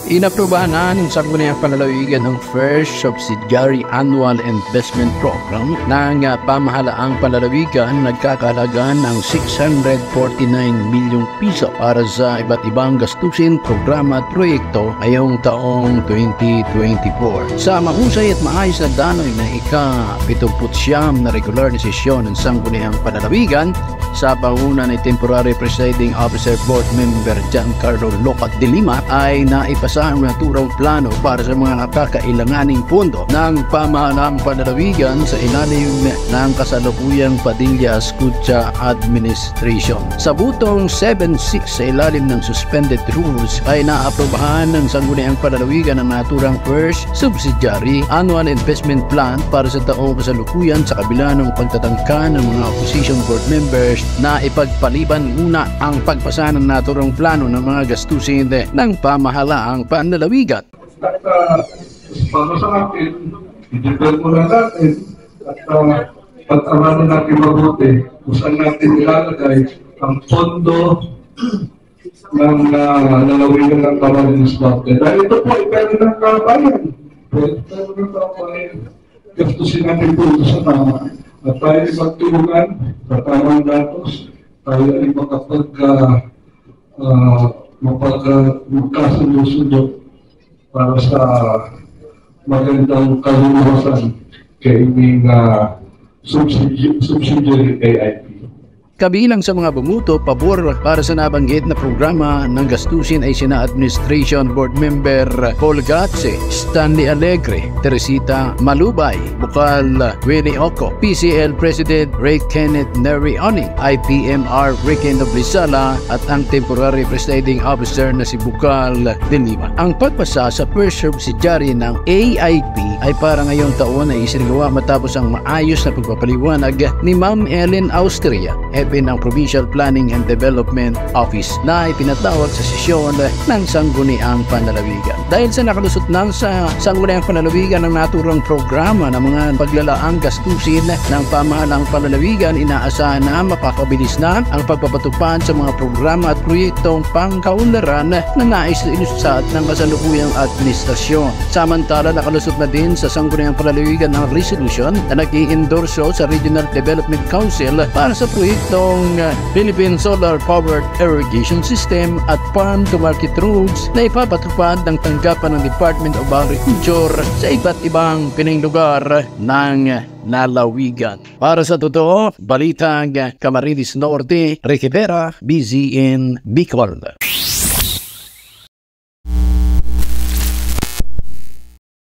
Inaprubahan na ng Sangguniang Panlalawigan ng First Subsidiary Annual Investment Program ng Pamahalaang Panlalawigan nagkakahalaga ng 649 milyong piso para sa iba't ibang gastusin, programa at proyekto ngayong taong 2024. Sa mahusay at maayos na danoy na ika-79 na regular na sesyon ng Sangguniang Panlalawigan sa panguna ni Temporary Presiding Officer Board Member Giancarlo Locat de Lima ay naipasa ang naturang plano para sa mga nakakailanganing pondo ng Pamahalaang Panlalawigan sa ilalim ng kasalukuyang Padilla Escucha Administration. Sa butong 7-6 sa ilalim ng suspended rules ay naaprubahan ng Sangguniang Panlalawigan ang naturang First Subsidiary Annual Investment Plan para sa taong kasalukuyan sa kabila ng pagtatangka ng mga opposition board members na ipagpaliban muna ang pagpasa ng naturang plano ng mga gastusin ng Pamahalaang Panlalawigan. At para sa akin, i-depend muna natin at pag-aralan natin mabuti kung saan natin ilalagay ang pondo ng lalawigan ng Camarines Norte. Dahil ito po ay pera ng kabayan. Pera ng kabayan. Gastusin natin po ito sa tama. At tayo ay magtulungan sa tamang datos. Tayo ay magkasundo-sundo para sa magandang kaluluwasan kay inyong subsidiary AIP. Kabilang sa mga bumuto pabor para sa nabanggit na programa ng gastusin ay sina Administration Board Member Paul Gatse, Stanley Alegre, Teresita Malubay, Bukal Willie Oco, PCL President Ray Kenneth Neri Oning, IPMR Ricky Noblisala at ang Temporary Presiding Officer na si Bukal de Lima. Ang pagpasa sa First Subsidiary ng AIP ay para ngayong taon ay isinagawa matapos ang maayos na pagpapaliwanag ni Ma'am Ellen Austria, ng Provincial Planning and Development Office na ipinatawag sa sesyon ng Sangguniang Panlalawigan. Dahil sa nakalusot ng sa Sangguniang Panlalawigan ng naturang programa ng mga paglalaang gastusin ng Pamahalaang Panlalawigan, inaasahan na mapapabilis na ang pagpapatupad sa mga programa at proyektong pangkaunlaran na nais na ilusat ng kasalukuyang administrasyon. Samantala, nakalusot na din sa Sangguniang Panlalawigan ng resolution na nag-i-endorso sa Regional Development Council para sa proyekto Philippine Solar Powered Irrigation System at Farm to Market Roads na ipapatupad ng tanggapan ng Department of Agriculture sa iba't ibang pinanglugar ng lalawigan. Para sa totoo, balitang Camarines Norte, Ricky Vera, BZN Bicol.